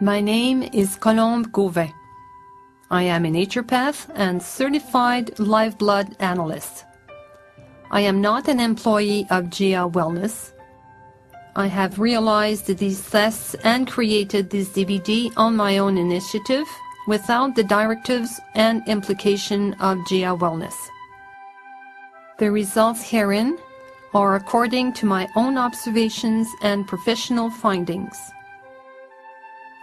My name is Colombe Gauvin. I am a naturopath and certified live blood analyst. I am not an employee of GIA Wellness. I have realized these tests and created this DVD on my own initiative without the directives and implication of GIA Wellness. The results herein are according to my own observations and professional findings.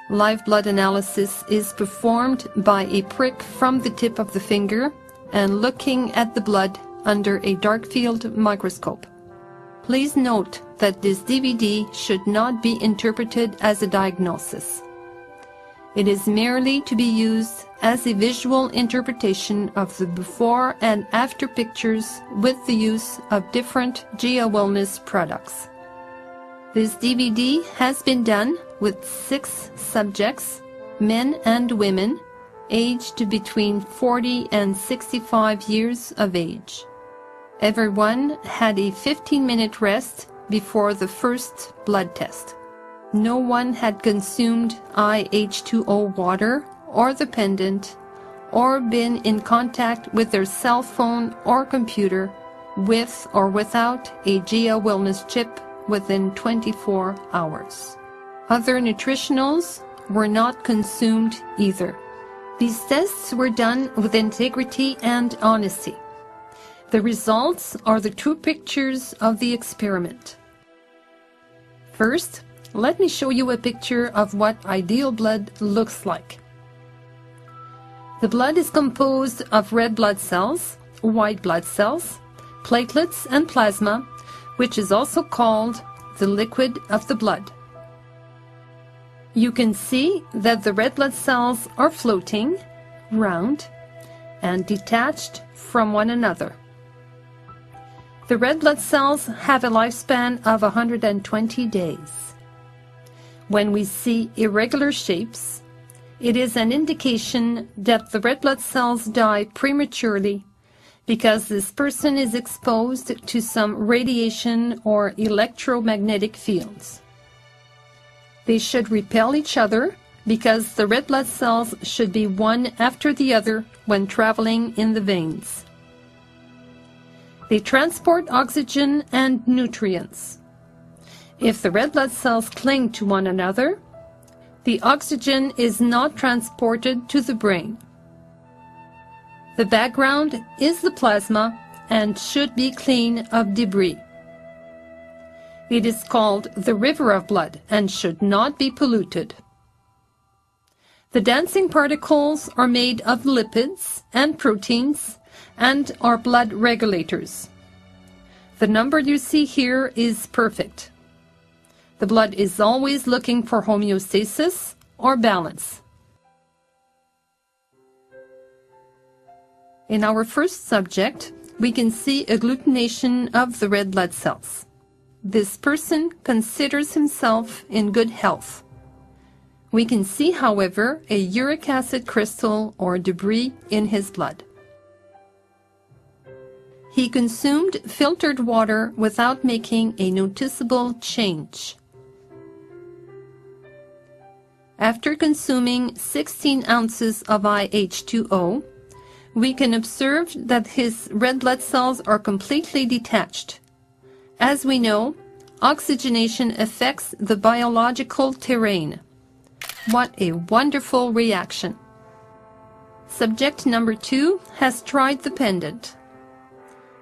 Live blood analysis is performed by a prick from the tip of the finger and looking at the blood under a dark field microscope. Please note that this DVD should not be interpreted as a diagnosis. It is merely to be used as a visual interpretation of the before and after pictures with the use of different GIA Wellness products. This DVD has been done with 6 subjects, men and women, aged between 40 and 65 years of age. Everyone had a 15-minute rest before the first blood test. No one had consumed H2O water or the pendant or been in contact with their cell phone or computer with or without a GIA Wellness chip within 24 hours. Other nutritionals were not consumed either. These tests were done with integrity and honesty. The results are the true pictures of the experiment. First, let me show you a picture of what ideal blood looks like. The blood is composed of red blood cells, white blood cells, platelets, and plasma, which is also called the liquid of the blood. You can see that the red blood cells are floating, round, and detached from one another. The red blood cells have a lifespan of 120 days. When we see irregular shapes, it is an indication that the red blood cells die prematurely because this person is exposed to some radiation or electromagnetic fields. They should repel each other because the red blood cells should be one after the other when traveling in the veins. They transport oxygen and nutrients. If the red blood cells cling to one another, the oxygen is not transported to the brain. The background is the plasma and should be clean of debris. It is called the river of blood and should not be polluted. The dancing particles are made of lipids and proteins and are blood regulators. The number you see here is perfect. The blood is always looking for homeostasis or balance. In our first subject, we can see agglutination of the red blood cells. This person considers himself in good health. We can see, however, a uric acid crystal or debris in his blood. He consumed filtered water without making a noticeable change. After consuming 16 ounces of H2O, we can observe that his red blood cells are completely detached. As we know, oxygenation affects the biological terrain. What a wonderful reaction! Subject number 2 has tried the pendant.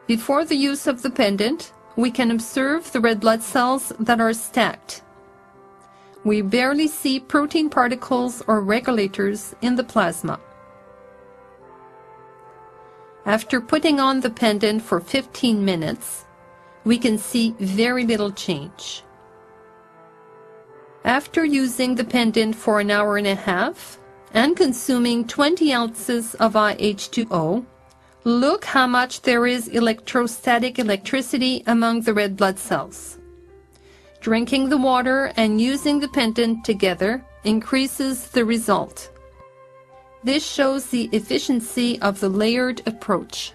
Before the use of the pendant, we can observe the red blood cells that are stacked. We barely see protein particles or regulators in the plasma. After putting on the pendant for 15 minutes, we can see very little change. After using the pendant for an hour and a half and consuming 20 ounces of H2O, look how much there is electrostatic electricity among the red blood cells. Drinking the water and using the pendant together increases the result. This shows the efficiency of the layered approach.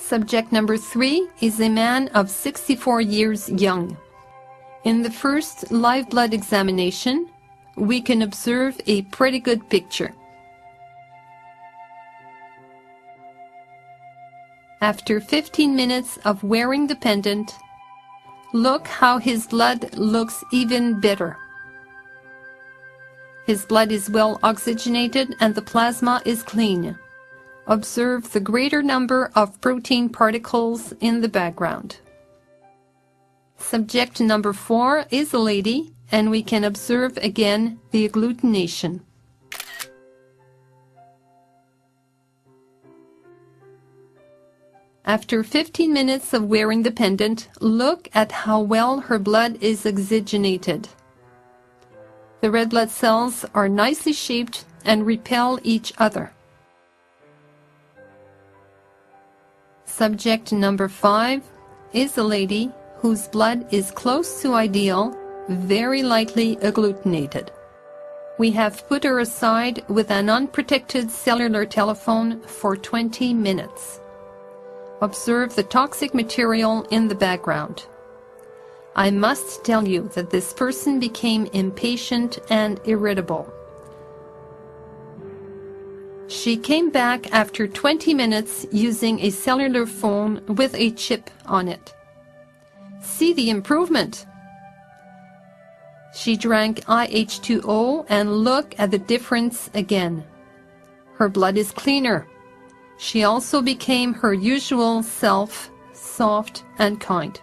Subject number 3 is a man of 64 years young. In the first live blood examination, we can observe a pretty good picture. After 15 minutes of wearing the pendant, look how his blood looks even better. His blood is well oxygenated and the plasma is clean. Observe the greater number of protein particles in the background. Subject number 4 is a lady, and we can observe again the agglutination. After 15 minutes of wearing the pendant, look at how well her blood is oxygenated. The red blood cells are nicely shaped and repel each other. Subject number 5 is a lady whose blood is close to ideal, very lightly agglutinated. We have put her aside with an unprotected cellular telephone for 20 minutes. Observe the toxic material in the background. I must tell you that this person became impatient and irritable. She came back after 20 minutes using a cellular phone with a chip on it. See the improvement. She drank IH2O and look at the difference again. Her blood is cleaner. She also became her usual self, soft and kind.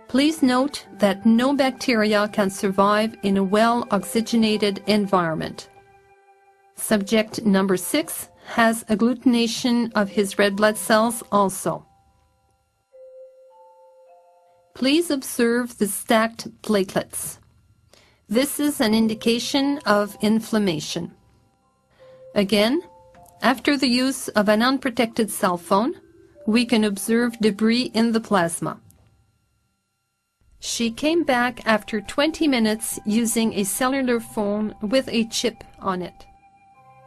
Please note that no bacteria can survive in a well-oxygenated environment. Subject number 6 has agglutination of his red blood cells also. Please observe the stacked platelets. This is an indication of inflammation. Again, after the use of an unprotected cell phone, we can observe debris in the plasma. She came back after 20 minutes using a cellular phone with a chip on it.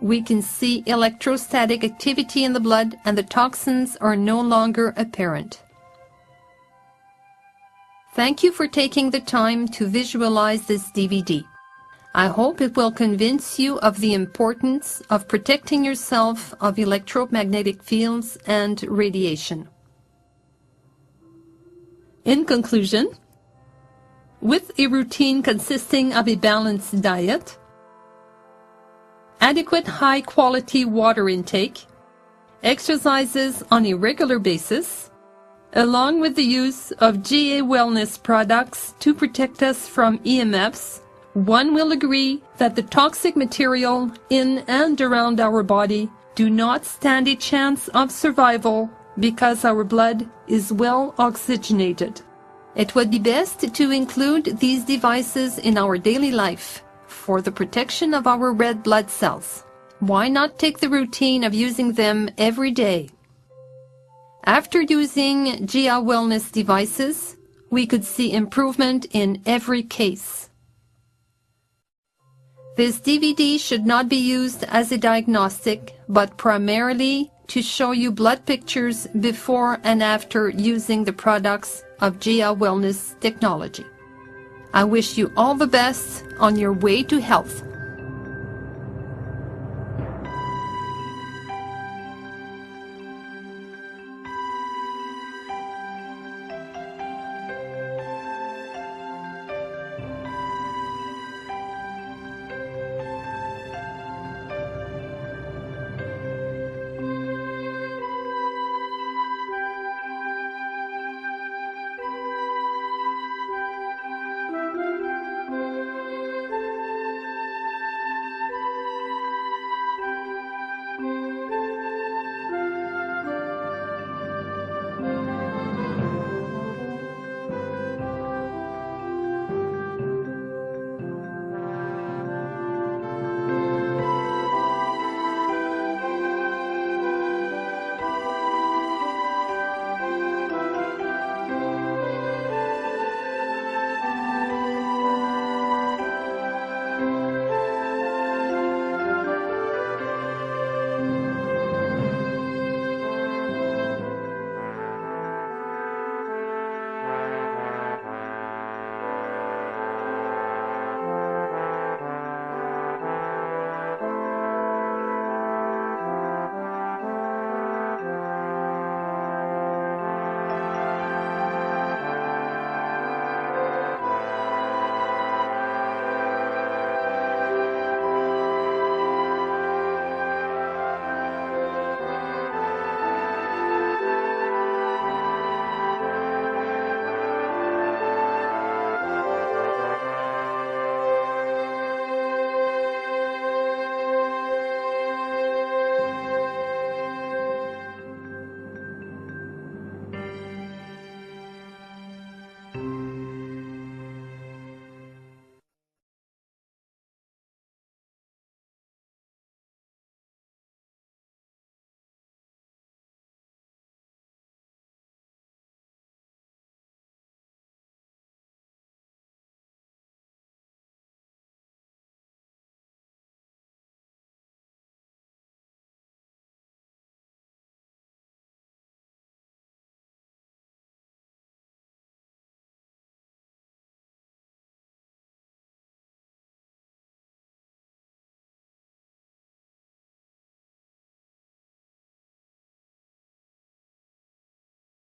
We can see electrostatic activity in the blood and the toxins are no longer apparent. Thank you for taking the time to visualize this DVD. I hope it will convince you of the importance of protecting yourself of electromagnetic fields and radiation. In conclusion, with a routine consisting of a balanced diet, adequate high-quality water intake, exercises on a regular basis, along with the use of GA Wellness products to protect us from EMFs, one will agree that the toxic material in and around our body do not stand a chance of survival because our blood is well oxygenated. It would be best to include these devices in our daily life for the protection of our red blood cells. Why not take the routine of using them every day? After using GA Wellness devices, we could see improvement in every case. This DVD should not be used as a diagnostic, but primarily to show you blood pictures before and after using the products of GA Wellness technology. I wish you all the best on your way to health.